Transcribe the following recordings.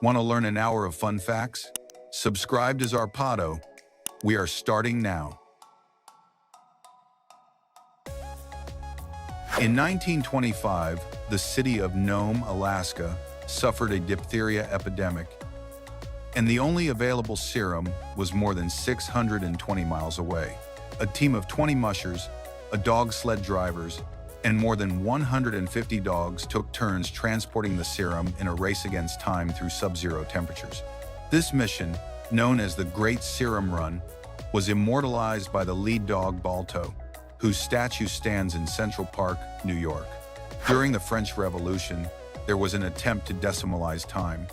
Want to learn an hour of fun facts? Subscribe to Zarpado. We are starting now. In 1925, the city of Nome, Alaska, suffered a diphtheria epidemic, and the only available serum was more than 620 miles away. A team of 20 mushers, a dog sled drivers, and more than 150 dogs took turns transporting the serum in a race against time through sub-zero temperatures. This mission, known as the Great Serum Run, was immortalized by the lead dog Balto, whose statue stands in Central Park, New York. During the French Revolution, there was an attempt to decimalize time.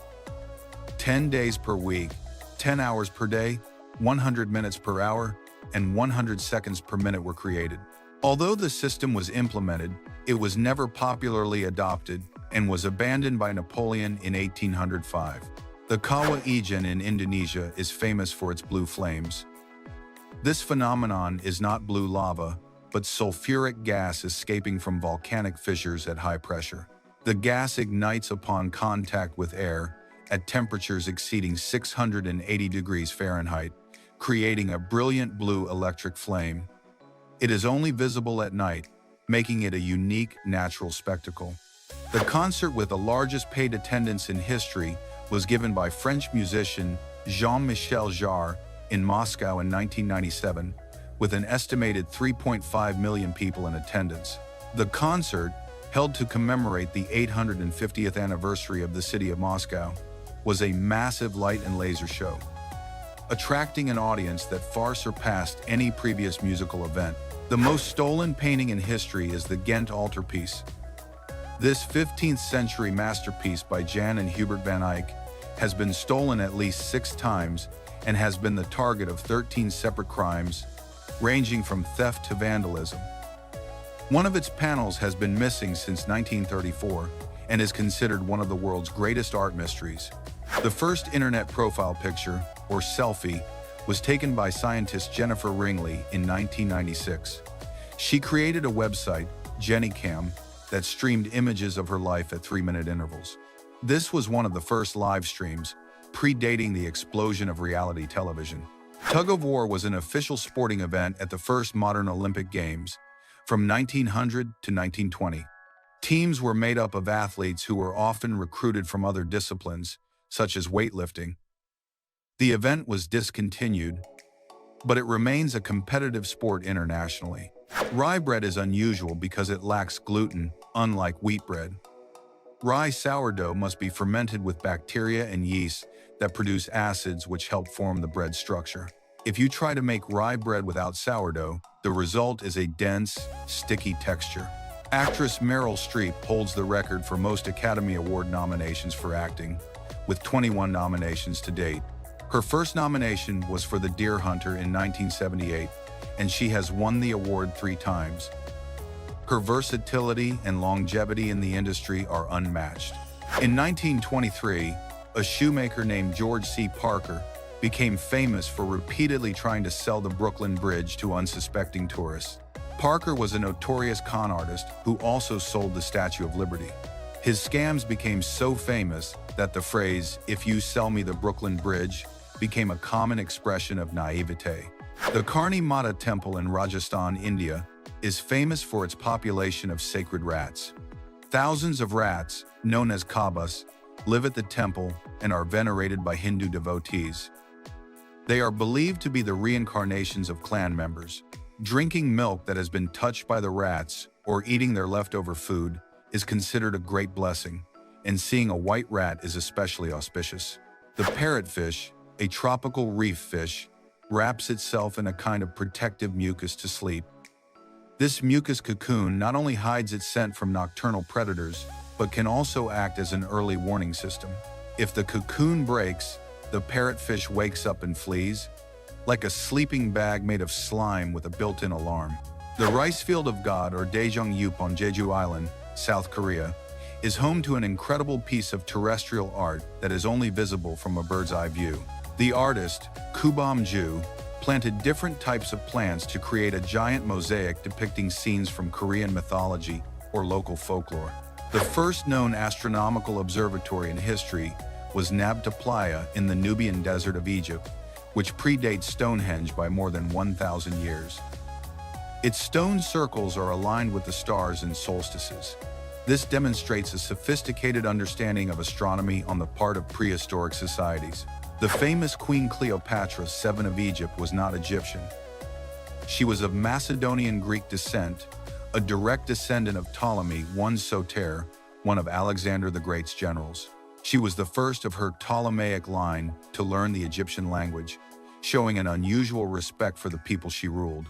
10 days per week, 10 hours per day, 100 minutes per hour, and 100 seconds per minute were created. Although the system was implemented, it was never popularly adopted and was abandoned by Napoleon in 1805. The Kawah Ijen in Indonesia is famous for its blue flames. This phenomenon is not blue lava, but sulfuric gas escaping from volcanic fissures at high pressure. The gas ignites upon contact with air at temperatures exceeding 680 degrees Fahrenheit, creating a brilliant blue electric flame. It is only visible at night, making it a unique natural spectacle. The concert with the largest paid attendance in history was given by French musician Jean-Michel Jarre in Moscow in 1997, with an estimated 3.5 million people in attendance. The concert, held to commemorate the 850th anniversary of the city of Moscow, was a massive light and laser show, attracting an audience that far surpassed any previous musical event. The most stolen painting in history is the Ghent altarpiece. This 15th century masterpiece by Jan and Hubert van Eyck has been stolen at least 6 times and has been the target of 13 separate crimes, ranging from theft to vandalism. One of its panels has been missing since 1934 and is considered one of the world's greatest art mysteries. The first internet profile picture, or selfie, was taken by scientist Jennifer Ringley in 1996. She created a website, JennyCam, that streamed images of her life at 3-minute intervals. This was one of the first live streams, predating the explosion of reality television. Tug of war was an official sporting event at the first modern Olympic Games, from 1900 to 1920. Teams were made up of athletes who were often recruited from other disciplines, such as weightlifting. The event was discontinued, but it remains a competitive sport internationally. Rye bread is unusual because it lacks gluten, unlike wheat bread. Rye sourdough must be fermented with bacteria and yeast that produce acids which help form the bread structure. If you try to make rye bread without sourdough, the result is a dense, sticky texture. Actress Meryl Streep holds the record for most Academy Award nominations for acting, with 21 nominations to date. Her first nomination was for The Deer Hunter in 1978, and she has won the award 3 times. Her versatility and longevity in the industry are unmatched. In 1923, a shoemaker named George C. Parker became famous for repeatedly trying to sell the Brooklyn Bridge to unsuspecting tourists. Parker was a notorious con artist who also sold the Statue of Liberty. His scams became so famous that the phrase, "If you sell me the Brooklyn Bridge," became a common expression of naivete. The Karni Mata Temple in Rajasthan, India, is famous for its population of sacred rats. Thousands of rats, known as kabas, live at the temple and are venerated by Hindu devotees. They are believed to be the reincarnations of clan members. Drinking milk that has been touched by the rats or eating their leftover food is considered a great blessing, and seeing a white rat is especially auspicious. The parrotfish, a tropical reef fish, wraps itself in a kind of protective mucus to sleep. This mucus cocoon not only hides its scent from nocturnal predators, but can also act as an early warning system. If the cocoon breaks, the parrotfish wakes up and flees, like a sleeping bag made of slime with a built-in alarm. The rice field of God, or Daejeongyup on Jeju Island, South Korea, is home to an incredible piece of terrestrial art that is only visible from a bird's-eye view. The artist, Kubam Ju, planted different types of plants to create a giant mosaic depicting scenes from Korean mythology or local folklore. The first known astronomical observatory in history was Nabta Playa in the Nubian desert of Egypt, which predates Stonehenge by more than 1,000 years. Its stone circles are aligned with the stars and solstices. This demonstrates a sophisticated understanding of astronomy on the part of prehistoric societies. The famous Queen Cleopatra VII of Egypt was not Egyptian. She was of Macedonian Greek descent, a direct descendant of Ptolemy I Soter, one of Alexander the Great's generals. She was the first of her Ptolemaic line to learn the Egyptian language, showing an unusual respect for the people she ruled.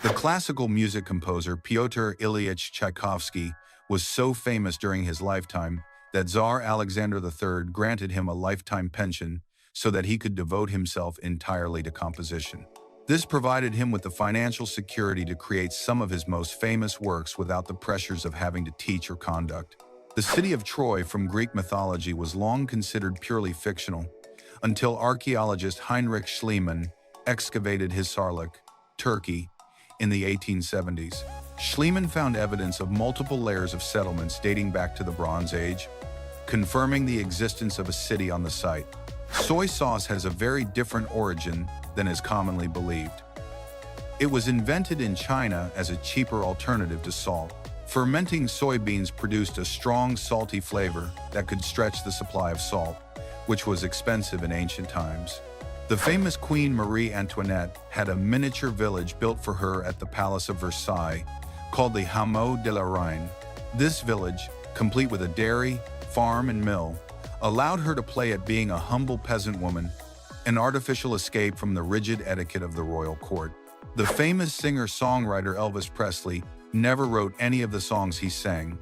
The classical music composer Pyotr Ilyich Tchaikovsky was so famous during his lifetime that Tsar Alexander III granted him a lifetime pension so that he could devote himself entirely to composition. This provided him with the financial security to create some of his most famous works without the pressures of having to teach or conduct. The city of Troy from Greek mythology was long considered purely fictional, until archaeologist Heinrich Schliemann excavated Hisarlik, Turkey, in the 1870s. Schliemann found evidence of multiple layers of settlements dating back to the Bronze Age, confirming the existence of a city on the site. Soy sauce has a very different origin than is commonly believed. It was invented in China as a cheaper alternative to salt. Fermenting soybeans produced a strong, salty flavor that could stretch the supply of salt, which was expensive in ancient times. The famous Queen Marie Antoinette had a miniature village built for her at the Palace of Versailles, called the Hameau de la Reine. This village, complete with a dairy, farm, and mill, allowed her to play at being a humble peasant woman, an artificial escape from the rigid etiquette of the royal court. The famous singer-songwriter Elvis Presley never wrote any of the songs he sang.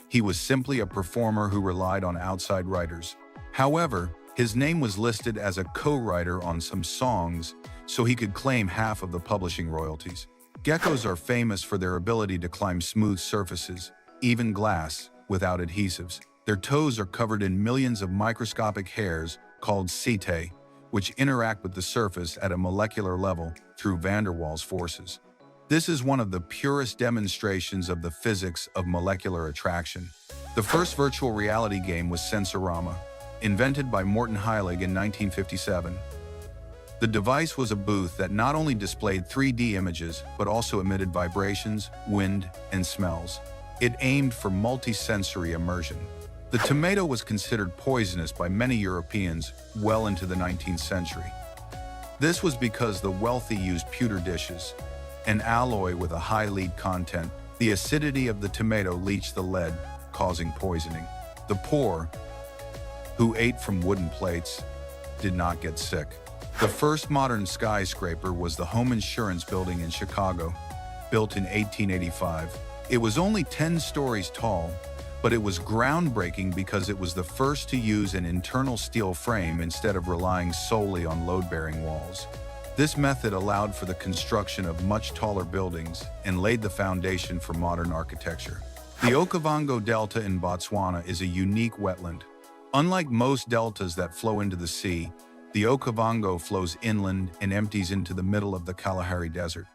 He was simply a performer who relied on outside writers. However, his name was listed as a co-writer on some songs, so he could claim half of the publishing royalties. Geckos are famous for their ability to climb smooth surfaces, even glass, without adhesives. Their toes are covered in millions of microscopic hairs called setae, which interact with the surface at a molecular level through van der Waals forces. This is one of the purest demonstrations of the physics of molecular attraction. The first virtual reality game was Sensorama, invented by Morton Heilig in 1957. The device was a booth that not only displayed 3D images, but also emitted vibrations, wind, and smells. It aimed for multi-sensory immersion. The tomato was considered poisonous by many Europeans well into the 19th century. This was because the wealthy used pewter dishes, an alloy with a high lead content. The acidity of the tomato leached the lead, causing poisoning. The poor, who ate from wooden plates, did not get sick. The first modern skyscraper was the Home Insurance Building in Chicago, built in 1885. It was only 10 stories tall, but it was groundbreaking because it was the first to use an internal steel frame instead of relying solely on load-bearing walls. This method allowed for the construction of much taller buildings and laid the foundation for modern architecture. The Okavango Delta in Botswana is a unique wetland. Unlike most deltas that flow into the sea, the Okavango flows inland and empties into the middle of the Kalahari Desert.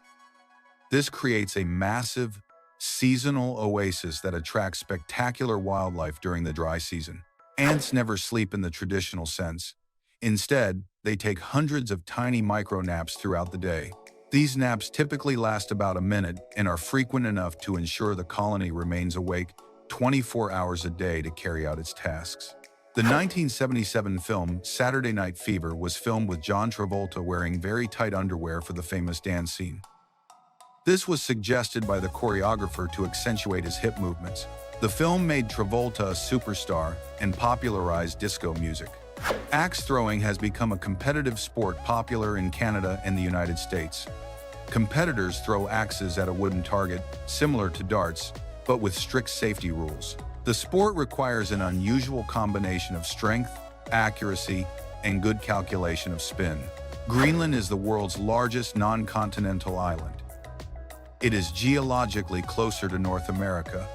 This creates a massive, seasonal oasis that attracts spectacular wildlife during the dry season. Ants never sleep in the traditional sense. Instead, they take hundreds of tiny micro-naps throughout the day. These naps typically last about a minute and are frequent enough to ensure the colony remains awake 24 hours a day to carry out its tasks. The 1977 film Saturday Night Fever was filmed with John Travolta wearing very tight underwear for the famous dance scene. This was suggested by the choreographer to accentuate his hip movements. The film made Travolta a superstar and popularized disco music. Axe throwing has become a competitive sport popular in Canada and the United States. Competitors throw axes at a wooden target, similar to darts, but with strict safety rules. The sport requires an unusual combination of strength, accuracy, and good calculation of spin. Greenland is the world's largest non-continental island. It is geologically closer to North America,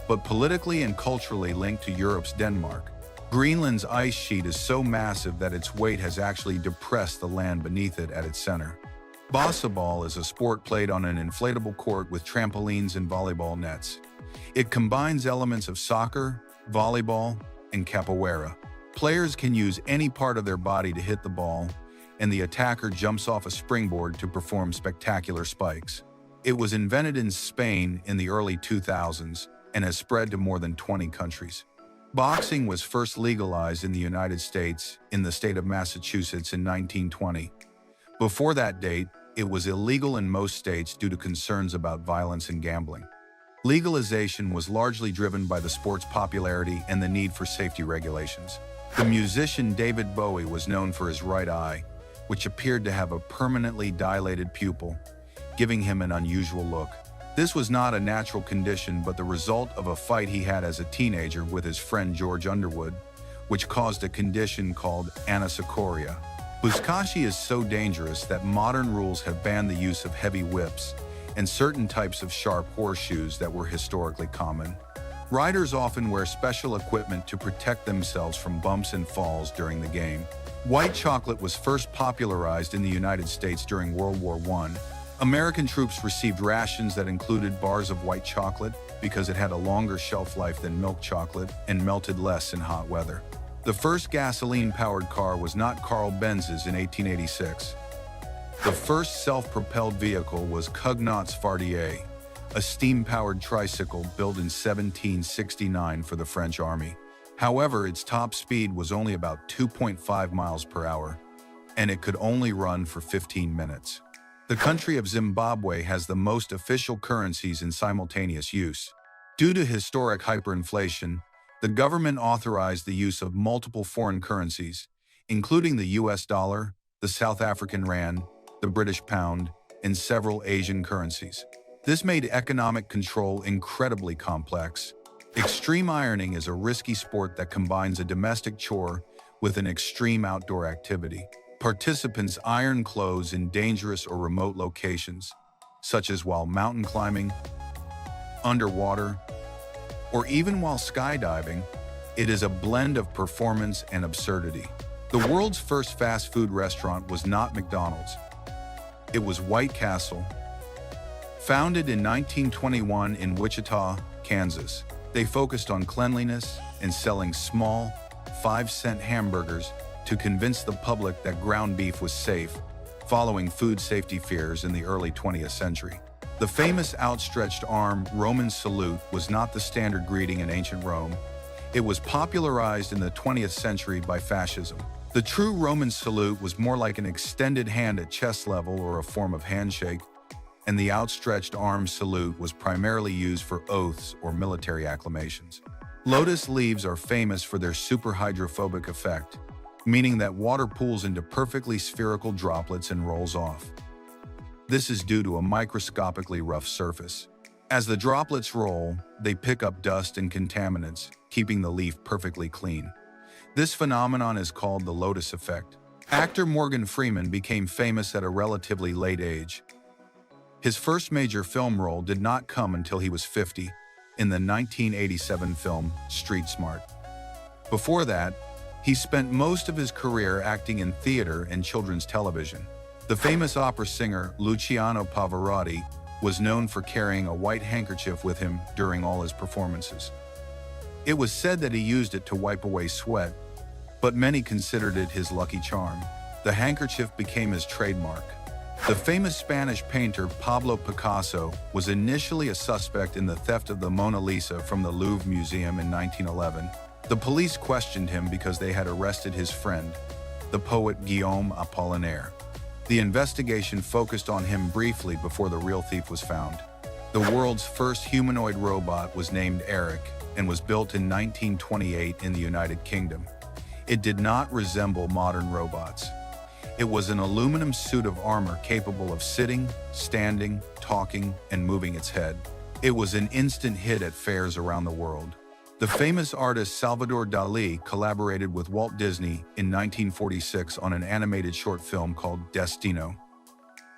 but politically and culturally linked to Europe's Denmark. Greenland's ice sheet is so massive that its weight has actually depressed the land beneath it at its center. Basketball is a sport played on an inflatable court with trampolines and volleyball nets. It combines elements of soccer, volleyball, and capoeira. Players can use any part of their body to hit the ball, and the attacker jumps off a springboard to perform spectacular spikes. It was invented in Spain in the early 2000s and has spread to more than 20 countries. Boxing was first legalized in the United States in the state of Massachusetts in 1920. Before that date, it was illegal in most states due to concerns about violence and gambling. Legalization was largely driven by the sport's popularity and the need for safety regulations. The musician David Bowie was known for his right eye, which appeared to have a permanently dilated pupil, giving him an unusual look. This was not a natural condition but the result of a fight he had as a teenager with his friend George Underwood, which caused a condition called anisocoria. Buzkashi is so dangerous that modern rules have banned the use of heavy whips and certain types of sharp horseshoes that were historically common. Riders often wear special equipment to protect themselves from bumps and falls during the game. White chocolate was first popularized in the United States during World War I. American troops received rations that included bars of white chocolate because it had a longer shelf life than milk chocolate and melted less in hot weather. The first gasoline-powered car was not Carl Benz's in 1886. The first self-propelled vehicle was Cugnot's Fardier, a steam-powered tricycle built in 1769 for the French Army. However, its top speed was only about 2.5 miles per hour, and it could only run for 15 minutes. The country of Zimbabwe has the most official currencies in simultaneous use. Due to historic hyperinflation, the government authorized the use of multiple foreign currencies, including the US dollar, the South African rand, the British pound, and several Asian currencies. This made economic control incredibly complex. Extreme ironing is a risky sport that combines a domestic chore with an extreme outdoor activity. Participants iron clothes in dangerous or remote locations, such as while mountain climbing, underwater, or even while skydiving. It is a blend of performance and absurdity. The world's first fast food restaurant was not McDonald's. It was White Castle. Founded in 1921 in Wichita, Kansas, they focused on cleanliness and selling small, 5-cent hamburgers to convince the public that ground beef was safe, following food safety fears in the early 20th century. The famous outstretched arm Roman salute was not the standard greeting in ancient Rome. It was popularized in the 20th century by fascism. The true Roman salute was more like an extended hand at chest level or a form of handshake, and the outstretched arm salute was primarily used for oaths or military acclamations. Lotus leaves are famous for their superhydrophobic effect, meaning that water pools into perfectly spherical droplets and rolls off. This is due to a microscopically rough surface. As the droplets roll, they pick up dust and contaminants, keeping the leaf perfectly clean. This phenomenon is called the lotus effect. Actor Morgan Freeman became famous at a relatively late age. His first major film role did not come until he was 50, in the 1987 film Street Smart. Before that, he spent most of his career acting in theater and children's television. The famous opera singer Luciano Pavarotti was known for carrying a white handkerchief with him during all his performances. It was said that he used it to wipe away sweat, but many considered it his lucky charm. The handkerchief became his trademark. The famous Spanish painter Pablo Picasso was initially a suspect in the theft of the Mona Lisa from the Louvre Museum in 1911. The police questioned him because they had arrested his friend, the poet Guillaume Apollinaire. The investigation focused on him briefly before the real thief was found. The world's first humanoid robot was named Eric and was built in 1928 in the United Kingdom. It did not resemble modern robots. It was an aluminum suit of armor capable of sitting, standing, talking, and moving its head. It was an instant hit at fairs around the world. The famous artist Salvador Dalí collaborated with Walt Disney in 1946 on an animated short film called Destino.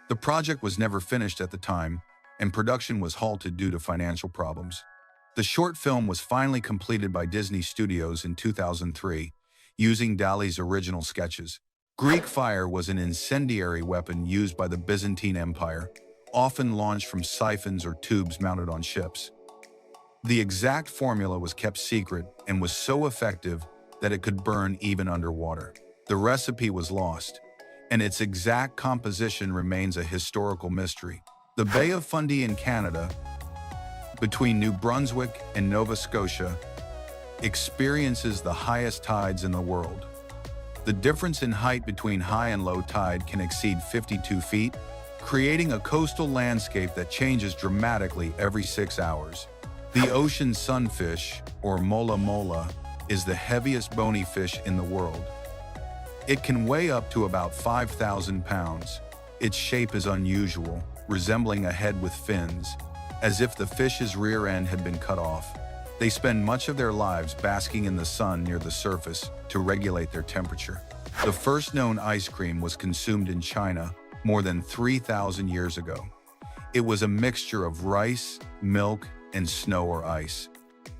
The project was never finished at the time, and production was halted due to financial problems. The short film was finally completed by Disney Studios in 2003, using Dalí's original sketches. Greek fire was an incendiary weapon used by the Byzantine Empire, often launched from siphons or tubes mounted on ships. The exact formula was kept secret and was so effective that it could burn even underwater. The recipe was lost, and its exact composition remains a historical mystery. The Bay of Fundy in Canada, between New Brunswick and Nova Scotia, experiences the highest tides in the world. The difference in height between high and low tide can exceed 52 feet, creating a coastal landscape that changes dramatically every 6 hours. The ocean sunfish, or mola mola, is the heaviest bony fish in the world. It can weigh up to about 5,000 pounds. Its shape is unusual, resembling a head with fins, as if the fish's rear end had been cut off. They spend much of their lives basking in the sun near the surface to regulate their temperature. The first known ice cream was consumed in China more than 3,000 years ago. It was a mixture of rice, milk, and snow or ice.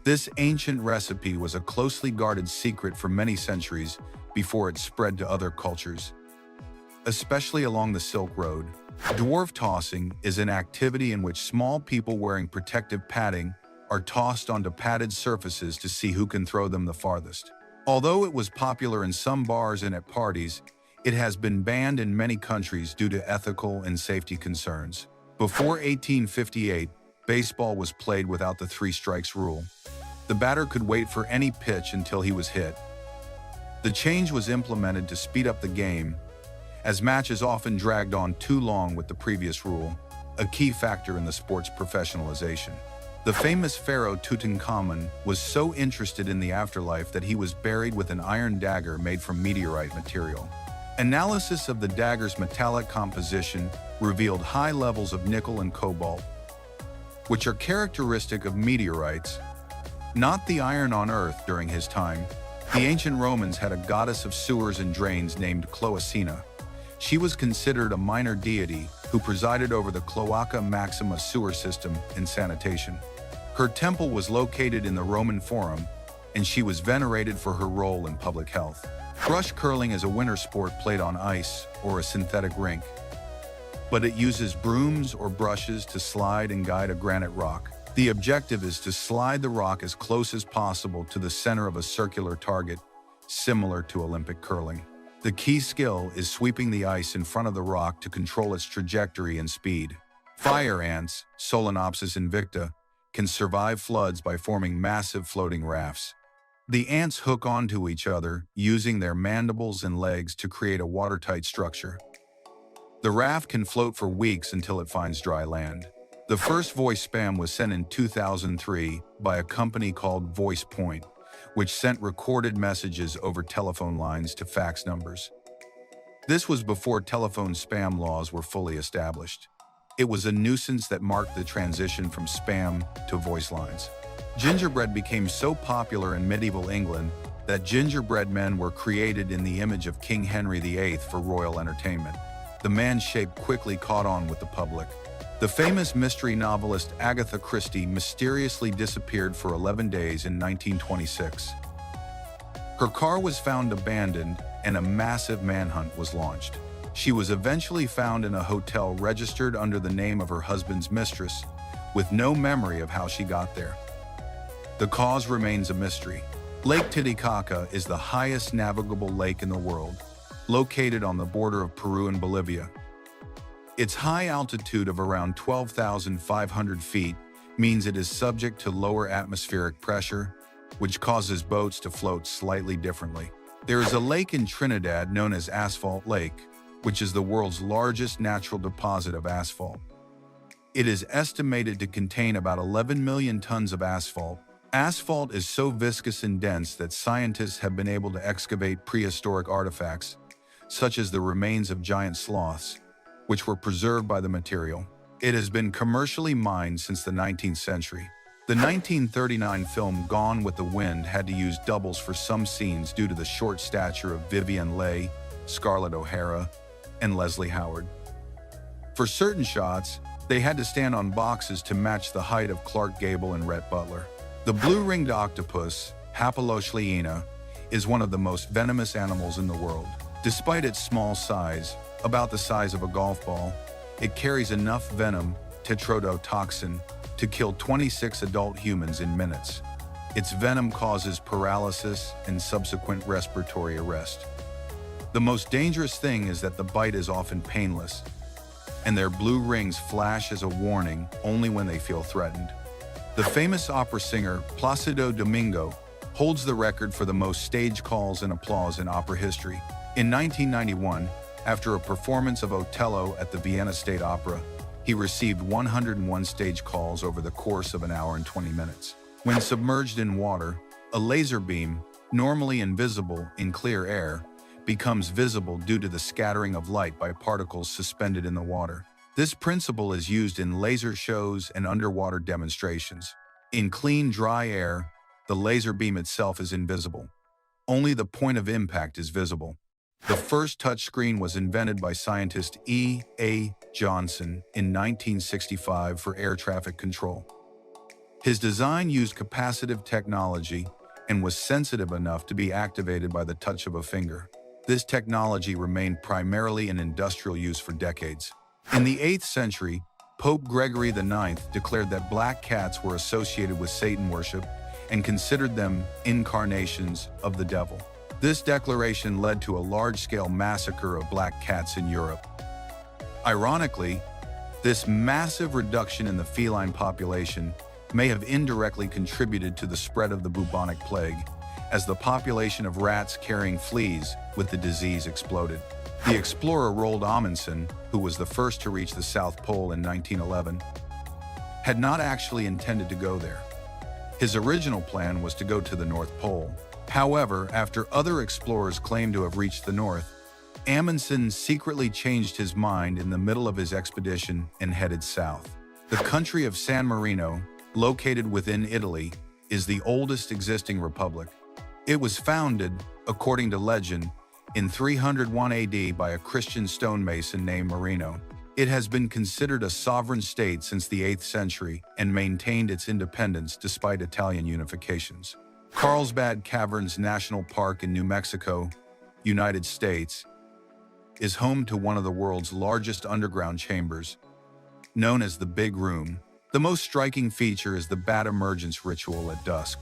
This ancient recipe was a closely guarded secret for many centuries before it spread to other cultures, especially along the Silk Road. Dwarf tossing is an activity in which small people wearing protective padding are tossed onto padded surfaces to see who can throw them the farthest. Although it was popular in some bars and at parties, it has been banned in many countries due to ethical and safety concerns. Before 1858, baseball was played without the 3 strikes rule. The batter could wait for any pitch until he was hit. The change was implemented to speed up the game, as matches often dragged on too long with the previous rule, a key factor in the sport's professionalization. The famous pharaoh Tutankhamun was so interested in the afterlife that he was buried with an iron dagger made from meteorite material. Analysis of the dagger's metallic composition revealed high levels of nickel and cobalt, which are characteristic of meteorites, not the iron on Earth during his time. The ancient Romans had a goddess of sewers and drains named Cloacina. She was considered a minor deity who presided over the Cloaca Maxima sewer system and sanitation. Her temple was located in the Roman Forum, and she was venerated for her role in public health. Brush curling is a winter sport played on ice or a synthetic rink, but it uses brooms or brushes to slide and guide a granite rock. The objective is to slide the rock as close as possible to the center of a circular target, similar to Olympic curling. The key skill is sweeping the ice in front of the rock to control its trajectory and speed. Fire ants, Solenopsis invicta, can survive floods by forming massive floating rafts. The ants hook onto each other, using their mandibles and legs to create a watertight structure. The raft can float for weeks until it finds dry land. The first voice spam was sent in 2003 by a company called VoicePoint, which sent recorded messages over telephone lines to fax numbers. This was before telephone spam laws were fully established. It was a nuisance that marked the transition from spam to voice lines. Gingerbread became so popular in medieval England that gingerbread men were created in the image of King Henry VIII for royal entertainment. The man's shape quickly caught on with the public. The famous mystery novelist Agatha Christie mysteriously disappeared for 11 days in 1926. Her car was found abandoned, and a massive manhunt was launched. She was eventually found in a hotel registered under the name of her husband's mistress, with no memory of how she got there. The cause remains a mystery. Lake Titicaca is the highest navigable lake in the world, located on the border of Peru and Bolivia. Its high altitude of around 12,500 feet means it is subject to lower atmospheric pressure, which causes boats to float slightly differently. There is a lake in Trinidad known as Asphalt Lake, which is the world's largest natural deposit of asphalt. It is estimated to contain about 11 million tons of asphalt. Asphalt is so viscous and dense that scientists have been able to excavate prehistoric artifacts, such as the remains of giant sloths, which were preserved by the material. It has been commercially mined since the 19th century. The 1939 film Gone with the Wind had to use doubles for some scenes due to the short stature of Vivien Leigh, Scarlett O'Hara, and Leslie Howard. For certain shots, they had to stand on boxes to match the height of Clark Gable and Rhett Butler. The blue-ringed octopus, Hapaloschleina, is one of the most venomous animals in the world. Despite its small size, about the size of a golf ball, it carries enough venom, tetrodotoxin, to kill 26 adult humans in minutes. Its venom causes paralysis and subsequent respiratory arrest. The most dangerous thing is that the bite is often painless, and their blue rings flash as a warning only when they feel threatened. The famous opera singer Placido Domingo holds the record for the most stage calls and applause in opera history. In 1991, after a performance of Otello at the Vienna State Opera, he received 101 stage calls over the course of an hour and 20 minutes. When submerged in water, a laser beam, normally invisible in clear air, becomes visible due to the scattering of light by particles suspended in the water. This principle is used in laser shows and underwater demonstrations. In clean, dry air, the laser beam itself is invisible. Only the point of impact is visible. The first touchscreen was invented by scientist E. A. Johnson in 1965 for air traffic control. His design used capacitive technology and was sensitive enough to be activated by the touch of a finger. This technology remained primarily in industrial use for decades. In the 8th century, Pope Gregory IX declared that black cats were associated with Satan worship and considered them incarnations of the devil. This declaration led to a large-scale massacre of black cats in Europe. Ironically, this massive reduction in the feline population may have indirectly contributed to the spread of the bubonic plague, as the population of rats carrying fleas with the disease exploded. The explorer Roald Amundsen, who was the first to reach the South Pole in 1911, had not actually intended to go there. His original plan was to go to the North Pole. However, after other explorers claimed to have reached the North, Amundsen secretly changed his mind in the middle of his expedition and headed south. The country of San Marino, located within Italy, is the oldest existing republic. It was founded, according to legend, in 301 AD by a Christian stonemason named Marino. It has been considered a sovereign state since the 8th century and maintained its independence despite Italian unifications. Carlsbad Caverns National Park in New Mexico, United States, is home to one of the world's largest underground chambers, known as the Big Room. The most striking feature is the bat emergence ritual at dusk,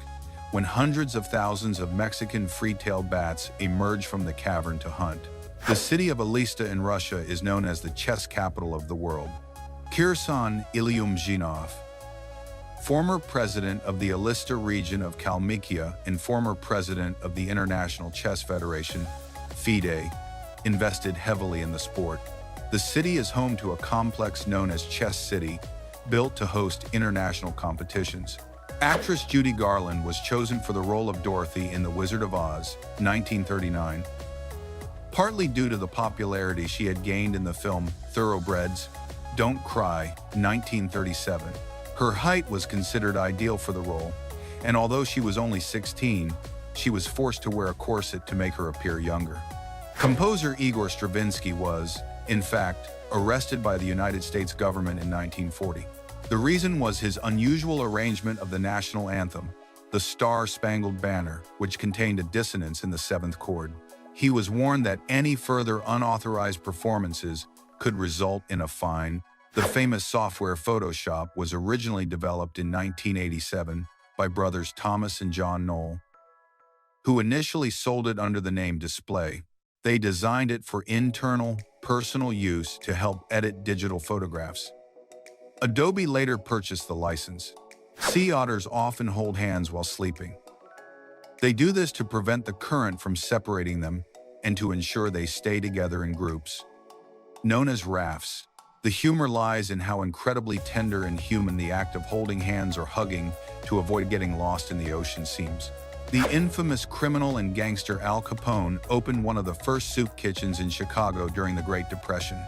when hundreds of thousands of Mexican free-tailed bats emerge from the cavern to hunt. The city of Elista in Russia is known as the chess capital of the world. Kirsan Ilyumzhinov, former president of the Elista region of Kalmykia and former president of the International Chess Federation, FIDE, invested heavily in the sport. The city is home to a complex known as Chess City, built to host international competitions. Actress Judy Garland was chosen for the role of Dorothy in The Wizard of Oz, 1939, partly due to the popularity she had gained in the film Thoroughbreds, Don't Cry, 1937. Her height was considered ideal for the role, and although she was only 16, she was forced to wear a corset to make her appear younger. Composer Igor Stravinsky was, in fact, arrested by the United States government in 1940. The reason was his unusual arrangement of the national anthem, the Star-Spangled Banner, which contained a dissonance in the 7th chord. He was warned that any further unauthorized performances could result in a fine. The famous software Photoshop was originally developed in 1987 by brothers Thomas and John Knoll, who initially sold it under the name Display. They designed it for internal, personal use to help edit digital photographs. Adobe later purchased the license. Sea otters often hold hands while sleeping. They do this to prevent the current from separating them and to ensure they stay together in groups. Known as rafts, the humor lies in how incredibly tender and human the act of holding hands or hugging to avoid getting lost in the ocean seems. The infamous criminal and gangster Al Capone opened one of the first soup kitchens in Chicago during the Great Depression.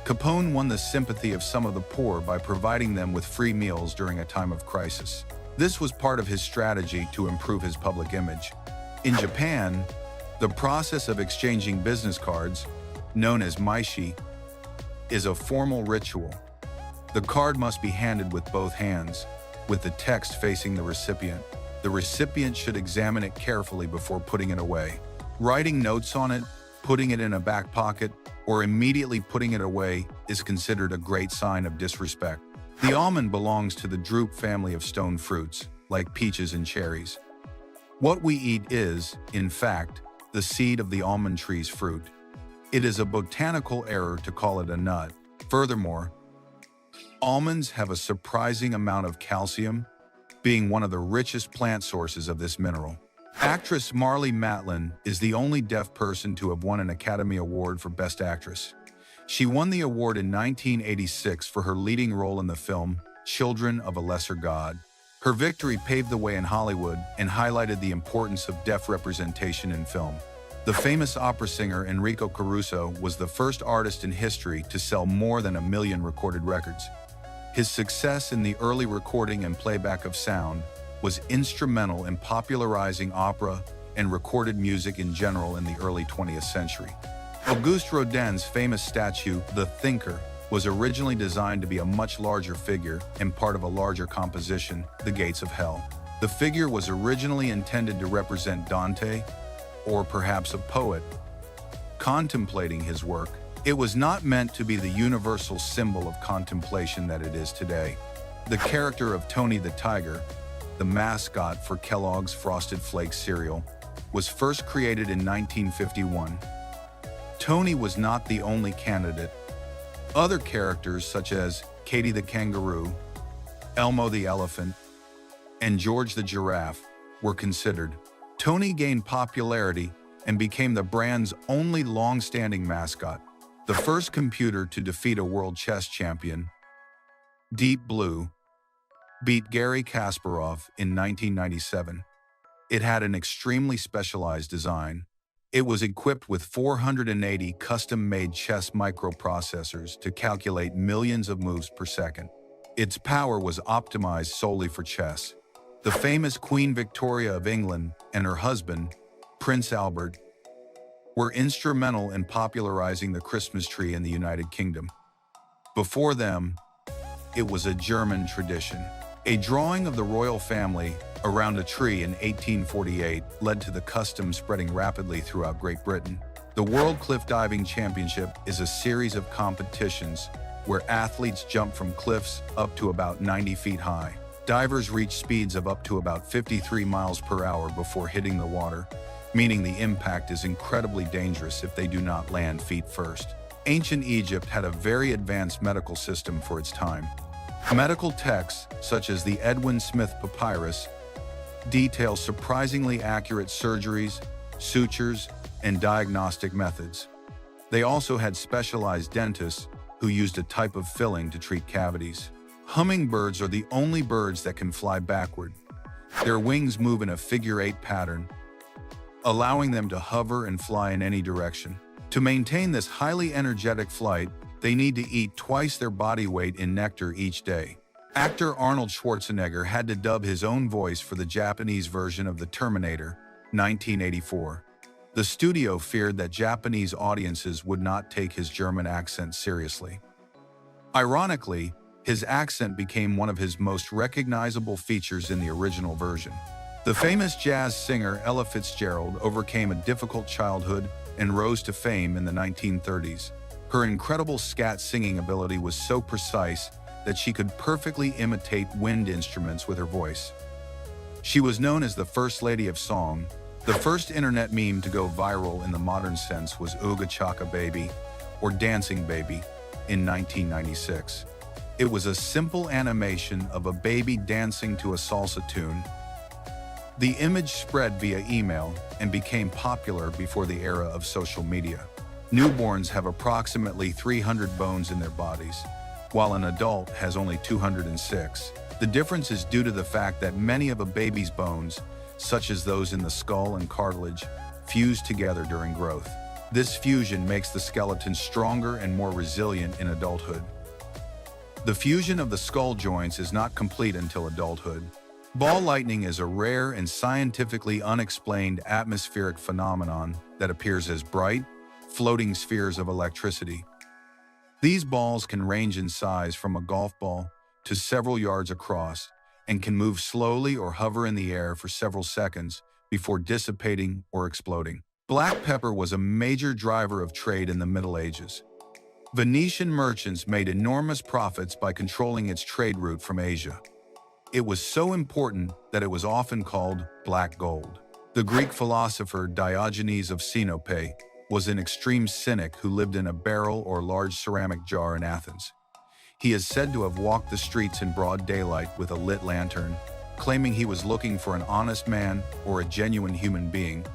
Capone won the sympathy of some of the poor by providing them with free meals during a time of crisis. This was part of his strategy to improve his public image. In Japan, the process of exchanging business cards, known as maishi, is a formal ritual. The card must be handed with both hands, with the text facing the recipient. The recipient should examine it carefully before putting it away. Writing notes on it, putting it in a back pocket, or immediately putting it away is considered a great sign of disrespect. The almond belongs to the drupe family of stone fruits. like peaches and cherries. What we eat is, in fact, the seed of the almond tree's fruit. It is a botanical error to call it a nut. Furthermore, almonds have a surprising amount of calcium, being one of the richest plant sources of this mineral. Actress Marlee Matlin is the only deaf person to have won an Academy Award for Best Actress. She won the award in 1986 for her leading role in the film Children of a Lesser God. Her victory paved the way in Hollywood and highlighted the importance of deaf representation in film. The famous opera singer Enrico Caruso was the first artist in history to sell more than 1 million recorded records. His success in the early recording and playback of sound was instrumental in popularizing opera and recorded music in general in the early 20th century. Auguste Rodin's famous statue, The Thinker, was originally designed to be a much larger figure and part of a larger composition, The Gates of Hell. The figure was originally intended to represent Dante, or perhaps a poet, contemplating his work. It was not meant to be the universal symbol of contemplation that it is today. The character of Tony the Tiger, the mascot for Kellogg's Frosted Flakes cereal, was first created in 1951. Tony was not the only candidate. Other characters such as Katie the Kangaroo, Elmo the Elephant, and George the Giraffe were considered. Tony gained popularity and became the brand's only long-standing mascot. The first computer to defeat a world chess champion, Deep Blue, beat Garry Kasparov in 1997. It had an extremely specialized design. It was equipped with 480 custom-made chess microprocessors to calculate millions of moves per second. Its power was optimized solely for chess. The famous Queen Victoria of England and her husband, Prince Albert, were instrumental in popularizing the Christmas tree in the United Kingdom. Before them, it was a German tradition. A drawing of the royal family around a tree in 1848 led to the custom spreading rapidly throughout Great Britain. The World Cliff Diving Championship is a series of competitions where athletes jump from cliffs up to about 90 feet high. Divers reach speeds of up to about 53 miles per hour before hitting the water, meaning the impact is incredibly dangerous if they do not land feet first. Ancient Egypt had a very advanced medical system for its time. Medical texts, such as the Edwin Smith Papyrus, detail surprisingly accurate surgeries, sutures, and diagnostic methods. They also had specialized dentists who used a type of filling to treat cavities. Hummingbirds are the only birds that can fly backward. Their wings move in a figure-8 pattern, allowing them to hover and fly in any direction. To maintain this highly energetic flight, they need to eat twice their body weight in nectar each day. Actor Arnold Schwarzenegger had to dub his own voice for the Japanese version of The Terminator, 1984. The studio feared that Japanese audiences would not take his German accent seriously. Ironically, his accent became one of his most recognizable features in the original version. The famous jazz singer Ella Fitzgerald overcame a difficult childhood and rose to fame in the 1930s. Her incredible scat singing ability was so precise that she could perfectly imitate wind instruments with her voice. She was known as the First Lady of Song. The first internet meme to go viral in the modern sense was Ooga Chaka Baby, or Dancing Baby, in 1996. It was a simple animation of a baby dancing to a salsa tune. The image spread via email and became popular before the era of social media. Newborns have approximately 300 bones in their bodies, while an adult has only 206. The difference is due to the fact that many of a baby's bones, such as those in the skull and cartilage, fuse together during growth. This fusion makes the skeleton stronger and more resilient in adulthood. The fusion of the skull joints is not complete until adulthood. Ball lightning is a rare and scientifically unexplained atmospheric phenomenon that appears as bright, floating spheres of electricity. These balls can range in size from a golf ball to several yards across and can move slowly or hover in the air for several seconds before dissipating or exploding. Black pepper was a major driver of trade in the Middle Ages. Venetian merchants made enormous profits by controlling its trade route from Asia. It was so important that it was often called black gold. The Greek philosopher Diogenes of Sinope was an extreme cynic who lived in a barrel or large ceramic jar in Athens. He is said to have walked the streets in broad daylight with a lit lantern, claiming he was looking for an honest man or a genuine human being,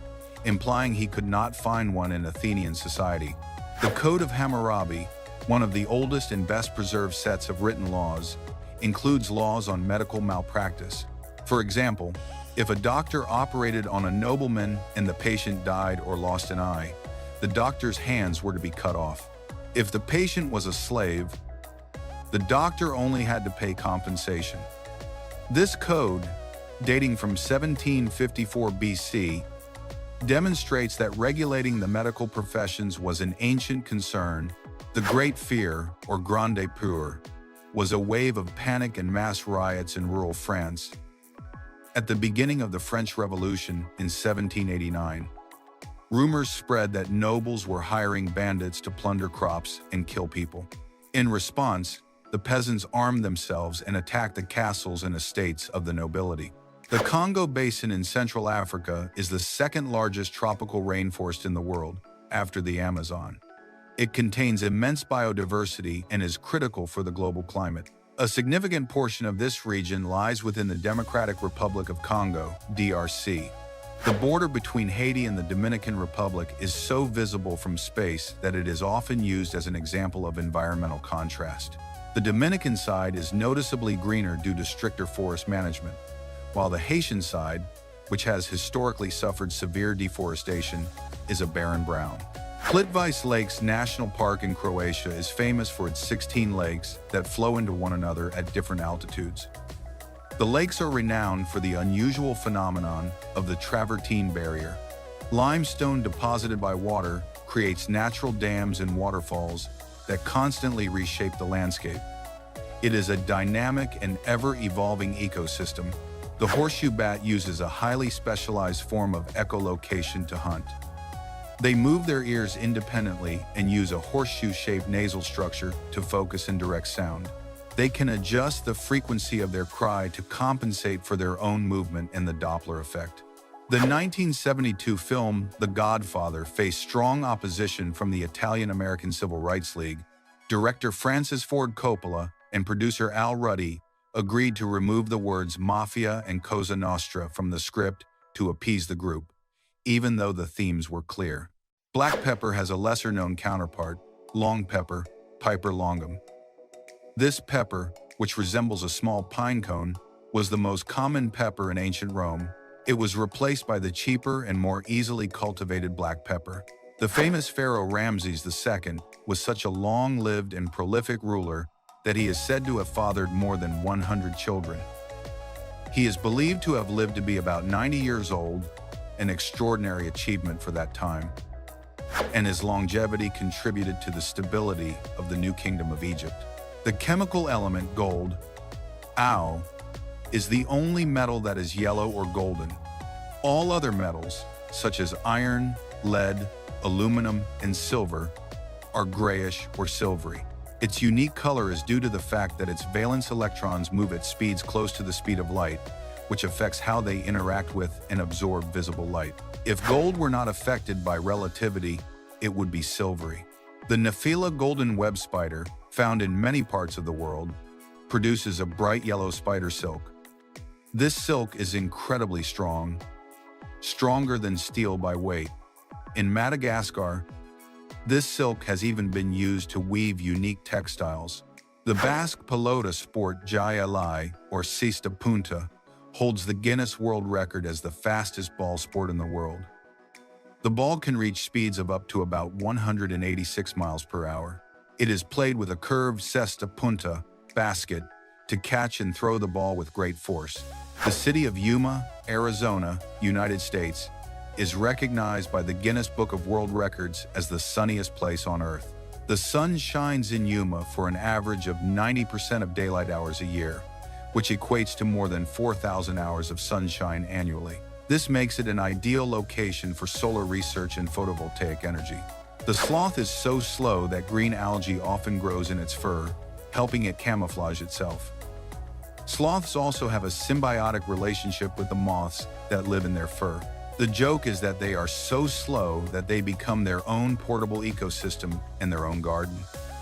implying he could not find one in Athenian society. The Code of Hammurabi, one of the oldest and best preserved sets of written laws, includes laws on medical malpractice. For example, if a doctor operated on a nobleman and the patient died or lost an eye, the doctor's hands were to be cut off. If the patient was a slave, the doctor only had to pay compensation. This code, dating from 1754 BC, demonstrates that regulating the medical professions was an ancient concern. The Great Fear, or Grande Peur, was a wave of panic and mass riots in rural France. At the beginning of the French Revolution in 1789, rumors spread that nobles were hiring bandits to plunder crops and kill people. In response, the peasants armed themselves and attacked the castles and estates of the nobility. The Congo Basin in Central Africa is the second largest tropical rainforest in the world, after the Amazon. It contains immense biodiversity and is critical for the global climate. A significant portion of this region lies within the Democratic Republic of Congo, DRC. The border between Haiti and the Dominican Republic is so visible from space that it is often used as an example of environmental contrast. The Dominican side is noticeably greener due to stricter forest management, while the Haitian side, which has historically suffered severe deforestation, is a barren brown. Plitvice Lakes National Park in Croatia is famous for its 16 lakes that flow into one another at different altitudes. The lakes are renowned for the unusual phenomenon of the travertine barrier. Limestone deposited by water creates natural dams and waterfalls that constantly reshape the landscape. It is a dynamic and ever-evolving ecosystem. The horseshoe bat uses a highly specialized form of echolocation to hunt. They move their ears independently and use a horseshoe-shaped nasal structure to focus and direct sound. They can adjust the frequency of their cry to compensate for their own movement in the Doppler effect. The 1972 film The Godfather faced strong opposition from the Italian-American Civil Rights League. Director Francis Ford Coppola and producer Al Ruddy agreed to remove the words Mafia and Cosa Nostra from the script to appease the group, even though the themes were clear. Black pepper has a lesser-known counterpart, long pepper, Piper longum. This pepper, which resembles a small pine cone, was the most common pepper in ancient Rome. It was replaced by the cheaper and more easily cultivated black pepper. The famous pharaoh Ramses II was such a long-lived and prolific ruler that he is said to have fathered more than 100 children. He is believed to have lived to be about 90 years old, an extraordinary achievement for that time, and his longevity contributed to the stability of the new kingdom of Egypt. The chemical element gold, Au, is the only metal that is yellow or golden. All other metals, such as iron, lead, aluminum, and silver, are grayish or silvery. Its unique color is due to the fact that its valence electrons move at speeds close to the speed of light, which affects how they interact with and absorb visible light. If gold were not affected by relativity, it would be silvery. The Nephila golden web spider, found in many parts of the world, produces a bright yellow spider silk. This silk is incredibly strong, stronger than steel by weight. In Madagascar, this silk has even been used to weave unique textiles. The Basque pelota sport Jaya Lai, or Cesta Punta, holds the Guinness World Record as the fastest ball sport in the world. The ball can reach speeds of up to about 186 miles per hour. It is played with a curved cesta punta basket to catch and throw the ball with great force. The city of Yuma, Arizona, United States, is recognized by the Guinness Book of World Records as the sunniest place on Earth. The sun shines in Yuma for an average of 90% of daylight hours a year, which equates to more than 4,000 hours of sunshine annually. This makes it an ideal location for solar research and photovoltaic energy. The sloth is so slow that green algae often grows in its fur, helping it camouflage itself. Sloths also have a symbiotic relationship with the moths that live in their fur. The joke is that they are so slow that they become their own portable ecosystem and their own garden.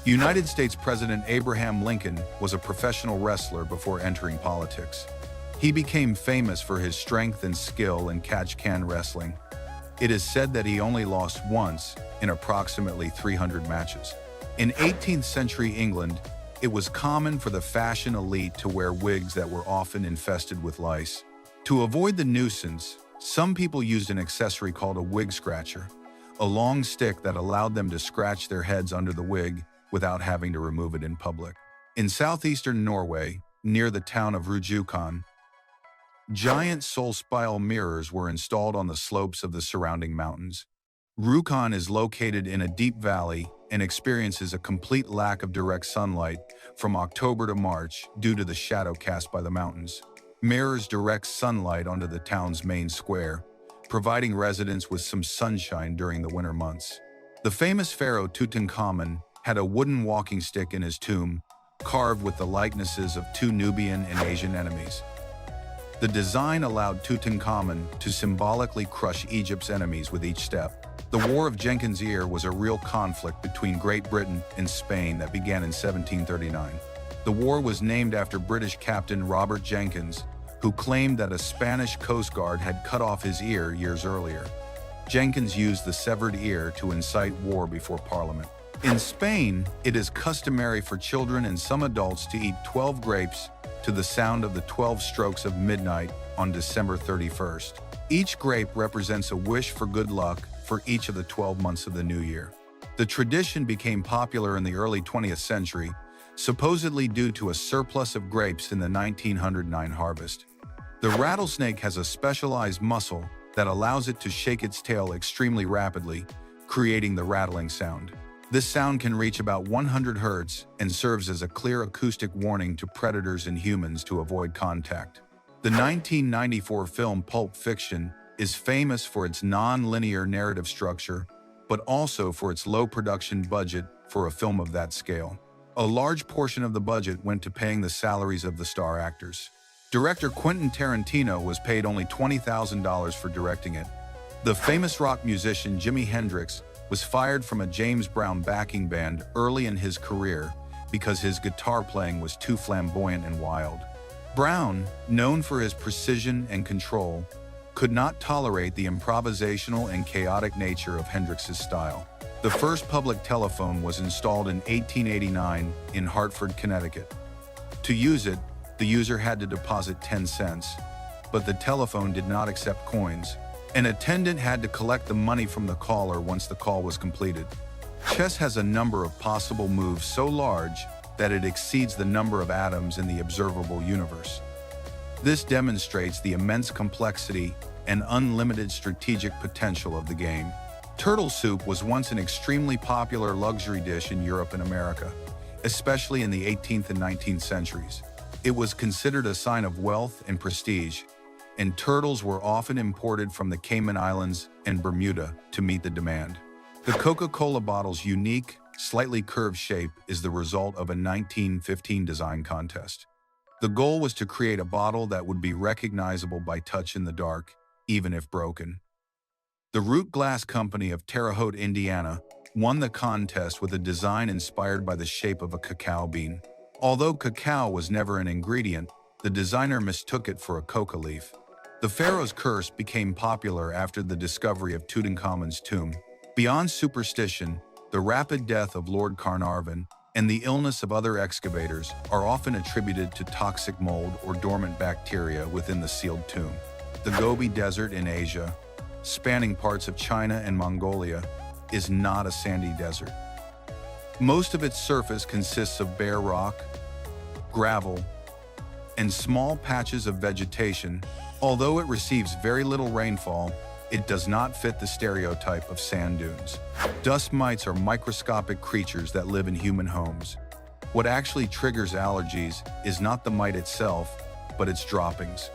United States President Abraham Lincoln was a professional wrestler before entering politics. He became famous for his strength and skill in catch-can wrestling. It is said that he only lost once in approximately 300 matches. In 18th century England, it was common for the fashion elite to wear wigs that were often infested with lice. To avoid the nuisance, some people used an accessory called a wig scratcher, a long stick that allowed them to scratch their heads under the wig without having to remove it in public. In southeastern Norway, near the town of Rjukan, giant solspile mirrors were installed on the slopes of the surrounding mountains. Rjukan is located in a deep valley and experiences a complete lack of direct sunlight from October to March due to the shadow cast by the mountains. Mirrors direct sunlight onto the town's main square, providing residents with some sunshine during the winter months. The famous pharaoh Tutankhamun had a wooden walking stick in his tomb, carved with the likenesses of two Nubian and Asian enemies. The design allowed Tutankhamun to symbolically crush Egypt's enemies with each step. The War of Jenkins' Ear was a real conflict between Great Britain and Spain that began in 1739. The war was named after British Captain Robert Jenkins, who claimed that a Spanish coast guard had cut off his ear years earlier. Jenkins used the severed ear to incite war before Parliament. In Spain, it is customary for children and some adults to eat 12 grapes to the sound of the 12 strokes of midnight on December 31st. Each grape represents a wish for good luck for each of the 12 months of the new year. The tradition became popular in the early 20th century, supposedly due to a surplus of grapes in the 1909 harvest. The rattlesnake has a specialized muscle that allows it to shake its tail extremely rapidly, creating the rattling sound. This sound can reach about 100 Hz and serves as a clear acoustic warning to predators and humans to avoid contact. The 1994 film Pulp Fiction is famous for its non-linear narrative structure, but also for its low production budget for a film of that scale. A large portion of the budget went to paying the salaries of the star actors. Director Quentin Tarantino was paid only $20,000 for directing it. The famous rock musician Jimi Hendrix was fired from a James Brown backing band early in his career because his guitar playing was too flamboyant and wild. Brown, known for his precision and control, could not tolerate the improvisational and chaotic nature of Hendrix's style. The first public telephone was installed in 1889 in Hartford, Connecticut. To use it, the user had to deposit 10 cents, but the telephone did not accept coins. An attendant had to collect the money from the caller once the call was completed. Chess has a number of possible moves so large that it exceeds the number of atoms in the observable universe. This demonstrates the immense complexity and unlimited strategic potential of the game. Turtle soup was once an extremely popular luxury dish in Europe and America, especially in the 18th and 19th centuries. It was considered a sign of wealth and prestige, and turtles were often imported from the Cayman Islands and Bermuda to meet the demand. The Coca-Cola bottle's unique, slightly curved shape is the result of a 1915 design contest. The goal was to create a bottle that would be recognizable by touch in the dark, even if broken. The Root Glass Company of Terre Haute, Indiana, won the contest with a design inspired by the shape of a cacao bean. Although cacao was never an ingredient, the designer mistook it for a coca leaf. The pharaoh's curse became popular after the discovery of Tutankhamun's tomb. Beyond superstition, the rapid death of Lord Carnarvon and the illness of other excavators are often attributed to toxic mold or dormant bacteria within the sealed tomb. The Gobi Desert in Asia, spanning parts of China and Mongolia, is not a sandy desert. Most of its surface consists of bare rock, gravel, and small patches of vegetation. Although it receives very little rainfall, it does not fit the stereotype of sand dunes. Dust mites are microscopic creatures that live in human homes. What actually triggers allergies is not the mite itself, but its droppings.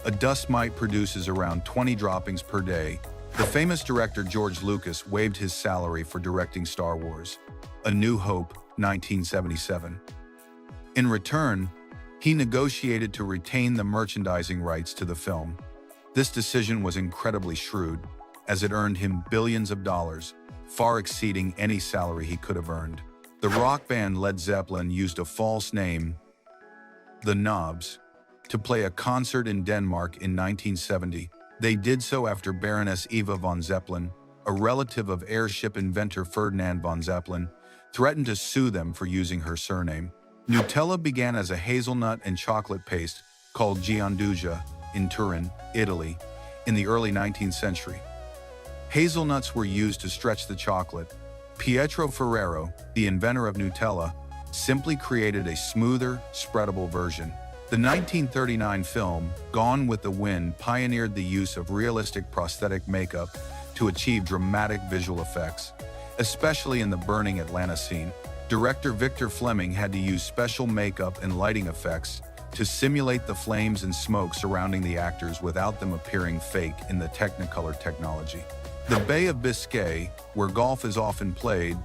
A dust mite produces around 20 droppings per day. The famous director George Lucas waived his salary for directing Star Wars: A New Hope, 1977. In return, He negotiated to retain the merchandising rights to the film. This decision was incredibly shrewd, as it earned him billions of dollars, far exceeding any salary he could have earned. The rock band Led Zeppelin used a false name, the Knobs, to play a concert in Denmark in 1970. They did so after Baroness Eva von Zeppelin, a relative of airship inventor Ferdinand von Zeppelin, threatened to sue them for using her surname. Nutella began as a hazelnut and chocolate paste called Gianduja in Turin, Italy, in the early 19th century. Hazelnuts were used to stretch the chocolate. Pietro Ferrero, the inventor of Nutella, simply created a smoother, spreadable version. The 1939 film, Gone with the Wind, pioneered the use of realistic prosthetic makeup to achieve dramatic visual effects, especially in the burning Atlanta scene. Director Victor Fleming had to use special makeup and lighting effects to simulate the flames and smoke surrounding the actors without them appearing fake in the Technicolor technology. The Bay of Biscay, where golf is often played,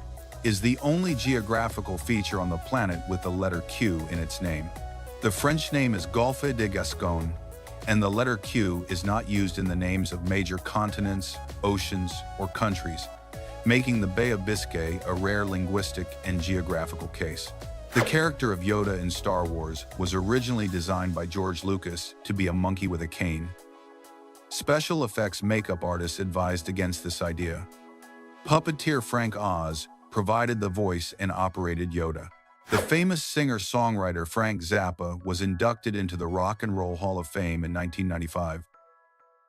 is the only geographical feature on the planet with the letter Q in its name. The French name is Golfe de Gascogne, and the letter Q is not used in the names of major continents, oceans, or countries, making the Bay of Biscay a rare linguistic and geographical case. The character of Yoda in Star Wars was originally designed by George Lucas to be a monkey with a cane. Special effects makeup artists advised against this idea. Puppeteer Frank Oz provided the voice and operated Yoda. The famous singer-songwriter Frank Zappa was inducted into the Rock and Roll Hall of Fame in 1995.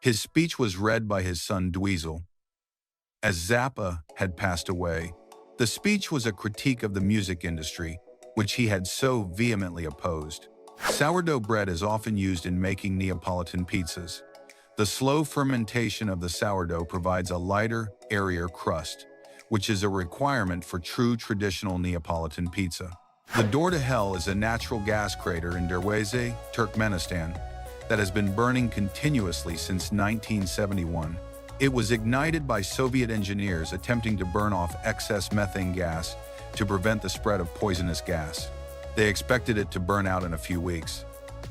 His speech was read by his son Dweezil. As Zappa had passed away, the speech was a critique of the music industry, which he had so vehemently opposed. Sourdough bread is often used in making Neapolitan pizzas. The slow fermentation of the sourdough provides a lighter, airier crust, which is a requirement for true traditional Neapolitan pizza. The Door to Hell is a natural gas crater in Derweze, Turkmenistan, that has been burning continuously since 1971. It was ignited by Soviet engineers attempting to burn off excess methane gas to prevent the spread of poisonous gas. They expected it to burn out in a few weeks,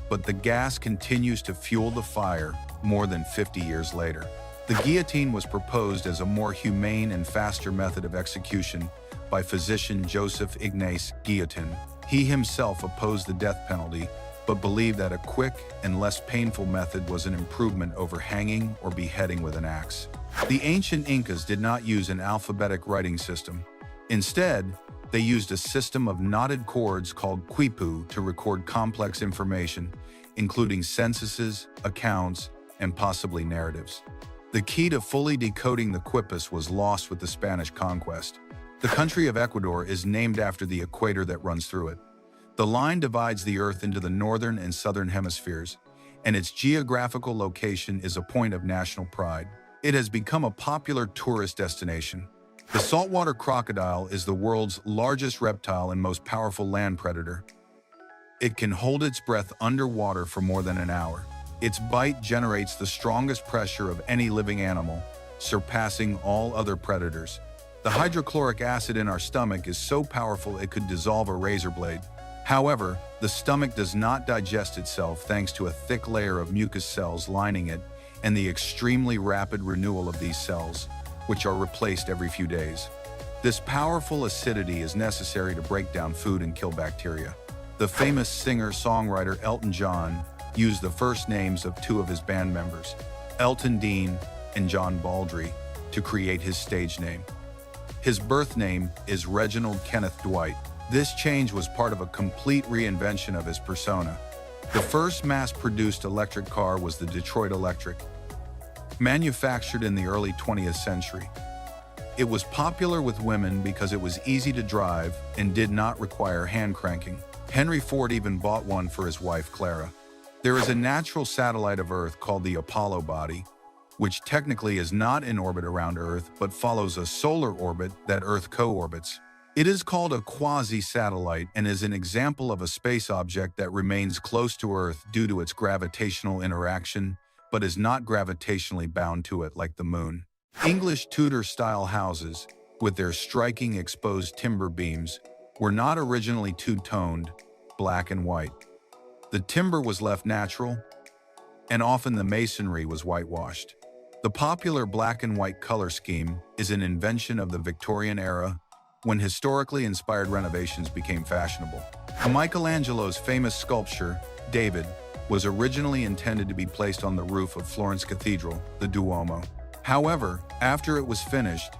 but the gas continues to fuel the fire more than 50 years later. The guillotine was proposed as a more humane and faster method of execution by physician Joseph Ignace Guillotin. He himself opposed the death penalty, but believed that a quick and less painful method was an improvement over hanging or beheading with an axe. The ancient Incas did not use an alphabetic writing system. Instead, they used a system of knotted cords called quipu to record complex information, including censuses, accounts, and possibly narratives. The key to fully decoding the quipus was lost with the Spanish conquest. The country of Ecuador is named after the equator that runs through it. The line divides the Earth into the northern and southern hemispheres, and its geographical location is a point of national pride. It has become a popular tourist destination. The saltwater crocodile is the world's largest reptile and most powerful land predator. It can hold its breath underwater for more than an hour. Its bite generates the strongest pressure of any living animal, surpassing all other predators. The hydrochloric acid in our stomach is so powerful it could dissolve a razor blade. However, the stomach does not digest itself thanks to a thick layer of mucus cells lining it and the extremely rapid renewal of these cells, which are replaced every few days. This powerful acidity is necessary to break down food and kill bacteria. The famous singer-songwriter Elton John used the first names of two of his band members, Elton Dean and John Baldry, to create his stage name. His birth name is Reginald Kenneth Dwight. This change was part of a complete reinvention of his persona. The first mass-produced electric car was the Detroit Electric, manufactured in the early 20th century. It was popular with women because it was easy to drive and did not require hand cranking. Henry Ford even bought one for his wife, Clara. There is a natural satellite of Earth called the Apollo body, which technically is not in orbit around Earth but follows a solar orbit that Earth co-orbits. It is called a quasi-satellite and is an example of a space object that remains close to Earth due to its gravitational interaction, but is not gravitationally bound to it like the Moon. English Tudor-style houses, with their striking exposed timber beams, were not originally two-toned, black and white. The timber was left natural, and often the masonry was whitewashed. The popular black and white color scheme is an invention of the Victorian era, when historically inspired renovations became fashionable. Michelangelo's famous sculpture, David, was originally intended to be placed on the roof of Florence Cathedral, the Duomo. However, after it was finished,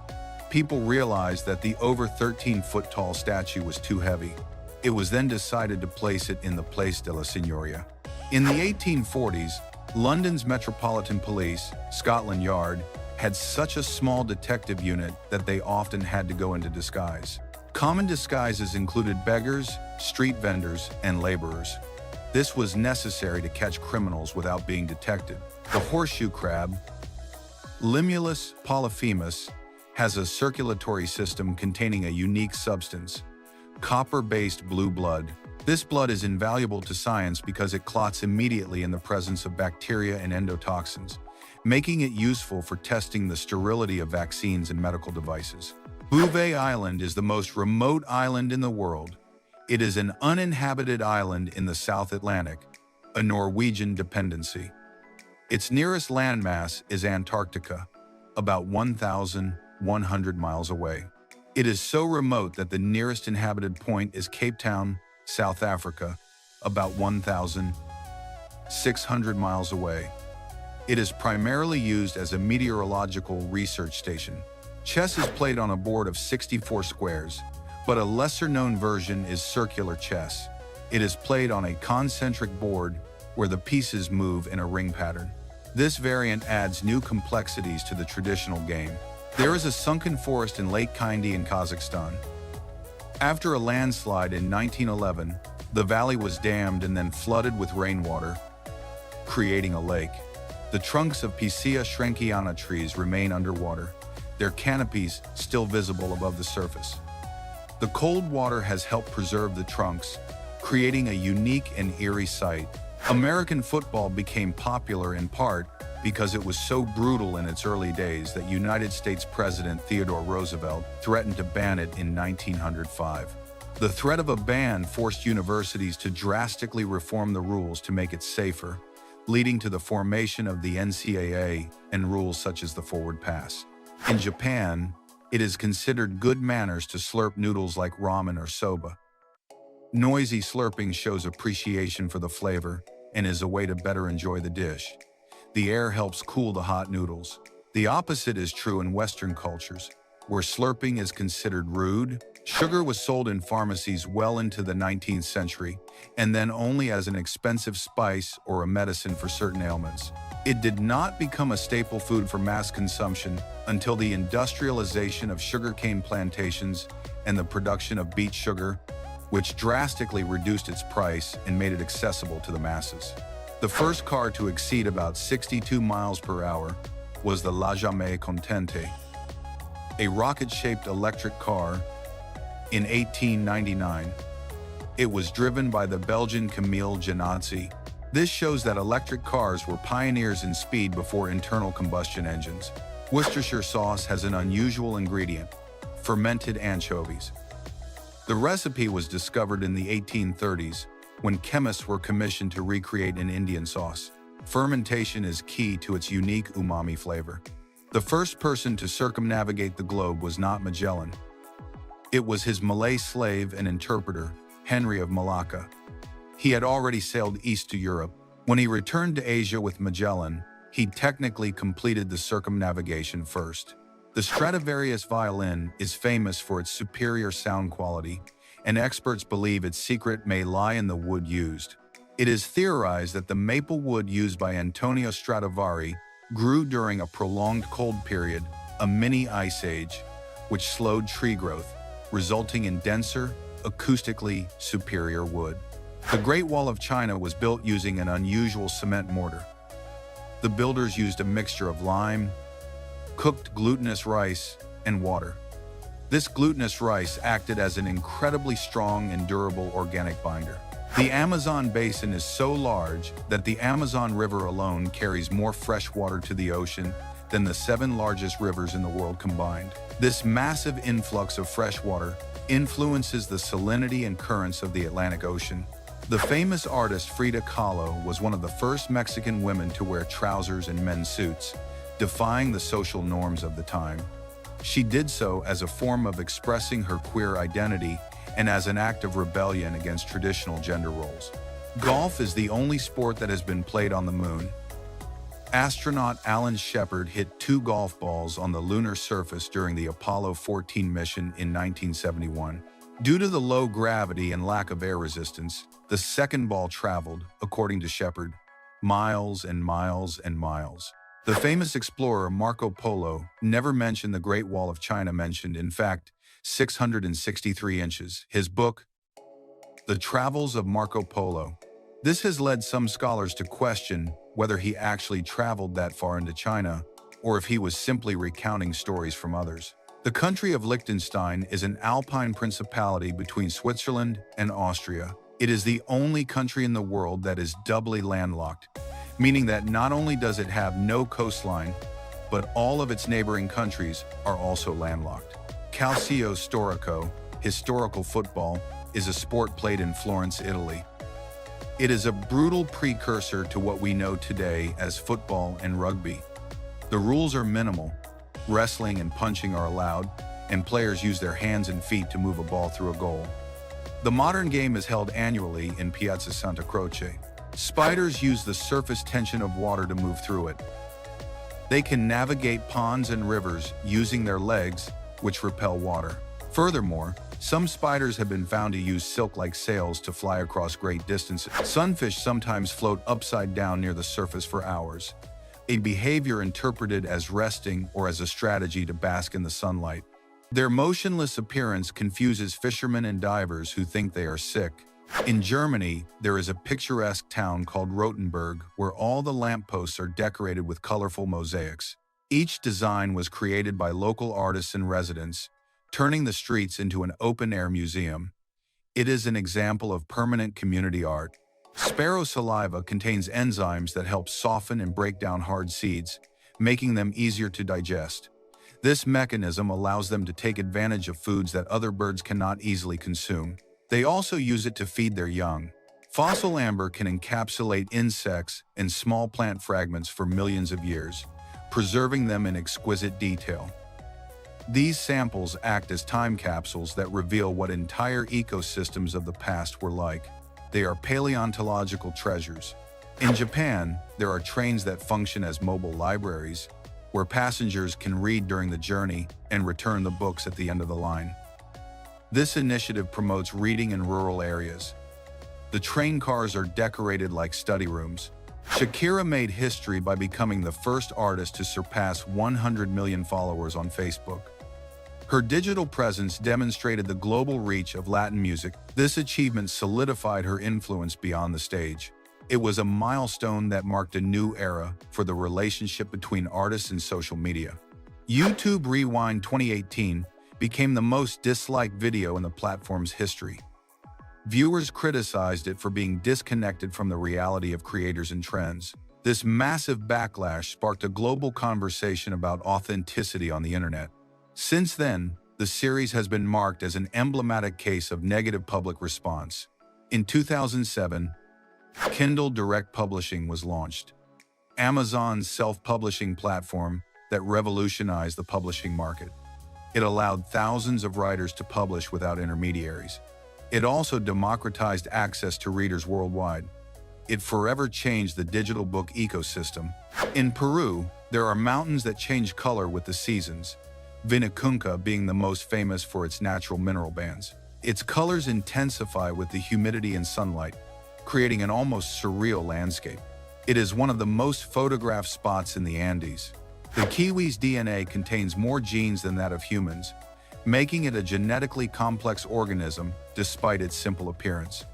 people realized that the over 13-foot-tall statue was too heavy. It was then decided to place it in the Place de la Signoria. In the 1840s, London's Metropolitan Police, Scotland Yard, had such a small detective unit that they often had to go into disguise. Common disguises included beggars, street vendors, and laborers. This was necessary to catch criminals without being detected. The horseshoe crab, Limulus polyphemus, has a circulatory system containing a unique substance, copper-based blue blood. This blood is invaluable to science because it clots immediately in the presence of bacteria and endotoxins, making it useful for testing the sterility of vaccines and medical devices. Bouvet Island is the most remote island in the world. It is an uninhabited island in the South Atlantic, a Norwegian dependency. Its nearest landmass is Antarctica, about 1,100 miles away. It is so remote that the nearest inhabited point is Cape Town, South Africa, about 1,600 miles away. It is primarily used as a meteorological research station. Chess is played on a board of 64 squares, but a lesser-known version is circular chess. It is played on a concentric board where the pieces move in a ring pattern. This variant adds new complexities to the traditional game. There is a sunken forest in Lake Kindy in Kazakhstan. After a landslide in 1911, the valley was dammed and then flooded with rainwater, creating a lake. The trunks of Picea shrankiana trees remain underwater, their canopies still visible above the surface. The cold water has helped preserve the trunks, creating a unique and eerie sight. American football became popular in part because it was so brutal in its early days that United States President Theodore Roosevelt threatened to ban it in 1905. The threat of a ban forced universities to drastically reform the rules to make it safer, leading to the formation of the NCAA and rules such as the forward pass. In Japan, it is considered good manners to slurp noodles like ramen or soba. Noisy slurping shows appreciation for the flavor and is a way to better enjoy the dish. The air helps cool the hot noodles. The opposite is true in Western cultures, where slurping is considered rude. Sugar was sold in pharmacies well into the 19th century, and then only as an expensive spice or a medicine for certain ailments. It did not become a staple food for mass consumption until the industrialization of sugarcane plantations and the production of beet sugar, which drastically reduced its price and made it accessible to the masses. The first car to exceed about 62 miles per hour was the La Jamais Contente, a rocket-shaped electric car. In 1899, it was driven by the Belgian Camille Janazzi. This shows that electric cars were pioneers in speed before internal combustion engines. Worcestershire sauce has an unusual ingredient, fermented anchovies. The recipe was discovered in the 1830s when chemists were commissioned to recreate an Indian sauce. Fermentation is key to its unique umami flavor. The first person to circumnavigate the globe was not Magellan. It was his Malay slave and interpreter, Henry of Malacca. He had already sailed east to Europe. When he returned to Asia with Magellan, he technically completed the circumnavigation first. The Stradivarius violin is famous for its superior sound quality, and experts believe its secret may lie in the wood used. It is theorized that the maple wood used by Antonio Stradivari grew during a prolonged cold period, a mini ice age, which slowed tree growth, resulting in denser, acoustically superior wood. The Great Wall of China was built using an unusual cement mortar. The builders used a mixture of lime, cooked glutinous rice, and water. This glutinous rice acted as an incredibly strong and durable organic binder. The Amazon basin is so large that the Amazon River alone carries more fresh water to the ocean than the 7 largest rivers in the world combined. This massive influx of fresh water influences the salinity and currents of the Atlantic Ocean. The famous artist Frida Kahlo was one of the first Mexican women to wear trousers and men's suits, defying the social norms of the time. She did so as a form of expressing her queer identity and as an act of rebellion against traditional gender roles. Golf is the only sport that has been played on the moon. Astronaut Alan Shepard hit 2 golf balls on the lunar surface during the Apollo 14 mission in 1971. Due to the low gravity and lack of air resistance, the second ball traveled, according to Shepard, miles and miles and miles. The famous explorer Marco Polo never mentioned the Great Wall of China mentioned, in fact, 663 inches. His book, The Travels of Marco Polo. This has led some scholars to question whether he actually traveled that far into China or if he was simply recounting stories from others. The country of Liechtenstein is an alpine principality between Switzerland and Austria. It is the only country in the world that is doubly landlocked, meaning that not only does it have no coastline, but all of its neighboring countries are also landlocked. Calcio storico, historical football, is a sport played in Florence, Italy. It is a brutal precursor to what we know today as football and rugby. The rules are minimal. Wrestling and punching are allowed, and players use their hands and feet to move a ball through a goal. The modern game is held annually in Piazza Santa Croce. Spiders use the surface tension of water to move through it. They can navigate ponds and rivers using their legs, which repel water. Furthermore, some spiders have been found to use silk-like sails to fly across great distances. Sunfish sometimes float upside down near the surface for hours, a behavior interpreted as resting or as a strategy to bask in the sunlight. Their motionless appearance confuses fishermen and divers who think they are sick. In Germany, there is a picturesque town called Rothenburg where all the lampposts are decorated with colorful mosaics. Each design was created by local artists and residents, turning the streets into an open-air museum. It is an example of permanent community art. Sparrow saliva contains enzymes that help soften and break down hard seeds, making them easier to digest. This mechanism allows them to take advantage of foods that other birds cannot easily consume. They also use it to feed their young. Fossil amber can encapsulate insects and small plant fragments for millions of years, preserving them in exquisite detail. These samples act as time capsules that reveal what entire ecosystems of the past were like. They are paleontological treasures. In Japan, there are trains that function as mobile libraries, where passengers can read during the journey and return the books at the end of the line. This initiative promotes reading in rural areas. The train cars are decorated like study rooms. Shakira made history by becoming the first artist to surpass 100 million followers on Facebook. Her digital presence demonstrated the global reach of Latin music. This achievement solidified her influence beyond the stage. It was a milestone that marked a new era for the relationship between artists and social media. YouTube Rewind 2018 became the most disliked video in the platform's history. Viewers criticized it for being disconnected from the reality of creators and trends. This massive backlash sparked a global conversation about authenticity on the internet. Since then, the series has been marked as an emblematic case of negative public response. In 2007, Kindle Direct Publishing was launched, Amazon's self-publishing platform that revolutionized the publishing market. It allowed thousands of writers to publish without intermediaries. It also democratized access to readers worldwide. It forever changed the digital book ecosystem. In Peru, there are mountains that change color with the seasons, Vinicunca being the most famous for its natural mineral bands. Its colors intensify with the humidity and sunlight, creating an almost surreal landscape. It is one of the most photographed spots in the Andes. The kiwi's DNA contains more genes than that of humans, making it a genetically complex organism despite its simple appearance.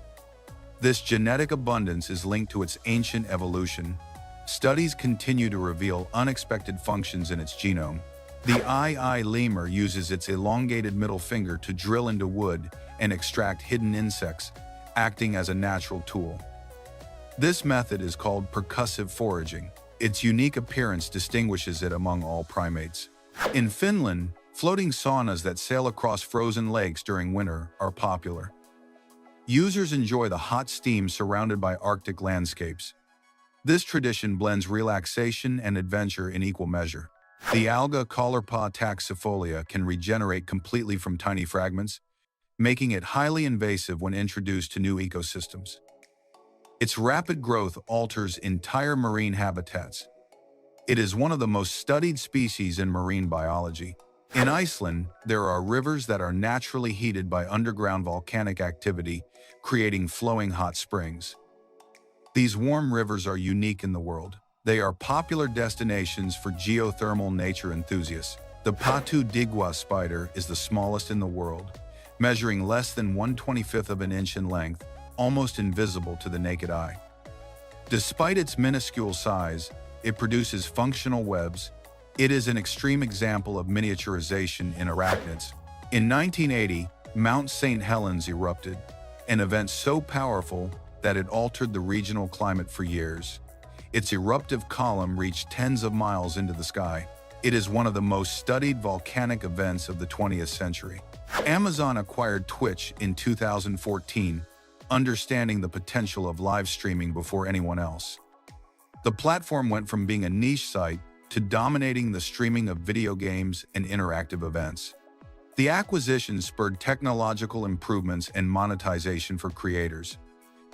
This genetic abundance is linked to its ancient evolution. Studies continue to reveal unexpected functions in its genome. The lemur uses its elongated middle finger to drill into wood and extract hidden insects, acting as a natural tool. This method is called percussive foraging. Its unique appearance distinguishes it among all primates. In Finland, floating saunas that sail across frozen lakes during winter are popular. Users enjoy the hot steam surrounded by Arctic landscapes. This tradition blends relaxation and adventure in equal measure. The alga Caulerpa taxifolia can regenerate completely from tiny fragments, making it highly invasive when introduced to new ecosystems. Its rapid growth alters entire marine habitats. It is one of the most studied species in marine biology. In Iceland, there are rivers that are naturally heated by underground volcanic activity, creating flowing hot springs. These warm rivers are unique in the world. They are popular destinations for geothermal nature enthusiasts. The Patu Digwa spider is the smallest in the world, measuring less than 1/25th of an inch in length, almost invisible to the naked eye. Despite its minuscule size, it produces functional webs. It is an extreme example of miniaturization in arachnids. In 1980, Mount St. Helens erupted, an event so powerful that it altered the regional climate for years. Its eruptive column reached tens of miles into the sky. It is one of the most studied volcanic events of the 20th century. Amazon acquired Twitch in 2014, understanding the potential of live streaming before anyone else. The platform went from being a niche site to dominating the streaming of video games and interactive events. The acquisition spurred technological improvements and monetization for creators.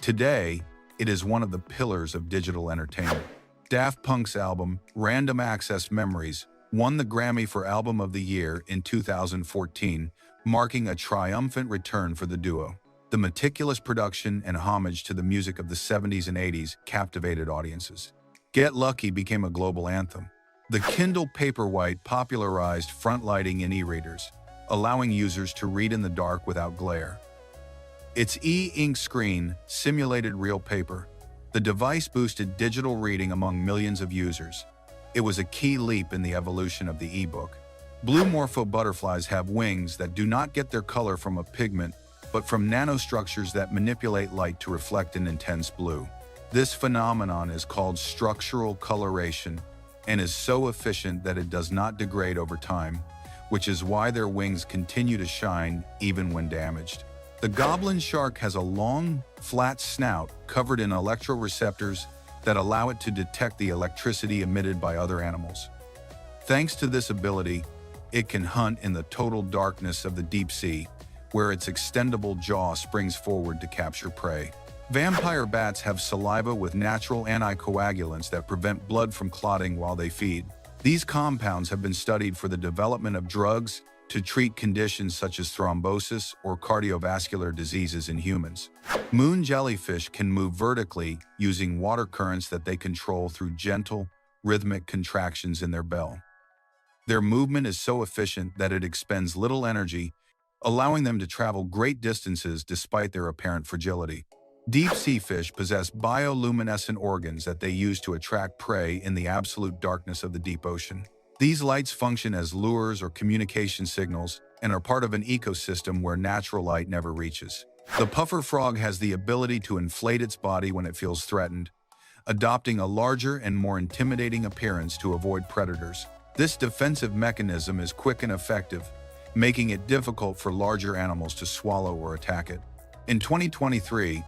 Today, it is one of the pillars of digital entertainment. Daft Punk's album, Random Access Memories, won the Grammy for Album of the Year in 2014, marking a triumphant return for the duo. The meticulous production and homage to the music of the 70s and 80s captivated audiences. Get Lucky became a global anthem. The Kindle Paperwhite popularized front lighting in e-readers, allowing users to read in the dark without glare. Its e-ink screen simulated real paper. The device boosted digital reading among millions of users. It was a key leap in the evolution of the e-book. Blue morpho butterflies have wings that do not get their color from a pigment, but from nanostructures that manipulate light to reflect an intense blue. This phenomenon is called structural coloration and is so efficient that it does not degrade over time, which is why their wings continue to shine even when damaged. The goblin shark has a long, flat snout covered in electroreceptors that allow it to detect the electricity emitted by other animals. Thanks to this ability, it can hunt in the total darkness of the deep sea, where its extendable jaw springs forward to capture prey. Vampire bats have saliva with natural anticoagulants that prevent blood from clotting while they feed. These compounds have been studied for the development of drugs to treat conditions such as thrombosis or cardiovascular diseases in humans. Moon jellyfish can move vertically using water currents that they control through gentle, rhythmic contractions in their bell. Their movement is so efficient that it expends little energy, allowing them to travel great distances despite their apparent fragility. Deep-sea fish possess bioluminescent organs that they use to attract prey in the absolute darkness of the deep ocean. These lights function as lures or communication signals and are part of an ecosystem where natural light never reaches. The puffer frog has the ability to inflate its body when it feels threatened, adopting a larger and more intimidating appearance to avoid predators. This defensive mechanism is quick and effective, making it difficult for larger animals to swallow or attack it. In 2023,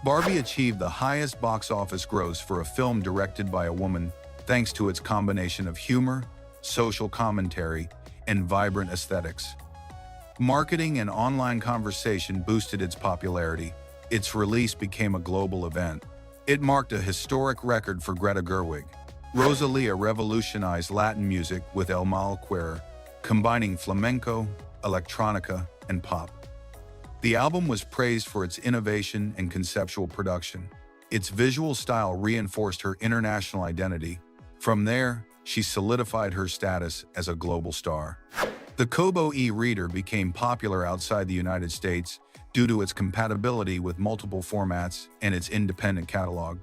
Barbie achieved the highest box office gross for a film directed by a woman thanks to its combination of humor, social commentary, and vibrant aesthetics. Marketing and online conversation boosted its popularity. Its release became a global event. It marked a historic record for Greta Gerwig. Rosalía revolutionized Latin music with El Malquer, combining flamenco, electronica, and pop. The album was praised for its innovation and conceptual production. Its visual style reinforced her international identity. From there, she solidified her status as a global star. The Kobo e-reader became popular outside the United States due to its compatibility with multiple formats and its independent catalog.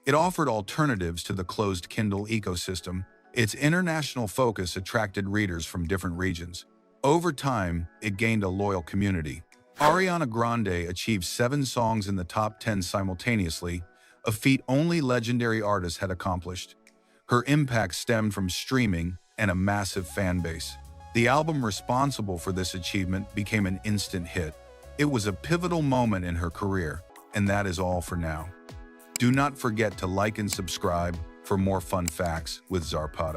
It offered alternatives to the closed Kindle ecosystem. Its international focus attracted readers from different regions. Over time, it gained a loyal community. Ariana Grande achieved 7 songs in the top 10 simultaneously, a feat only legendary artists had accomplished. Her impact stemmed from streaming and a massive fan base. The album responsible for this achievement became an instant hit. It was a pivotal moment in her career, and that is all for now. Do not forget to like and subscribe for more fun facts with Zarpado.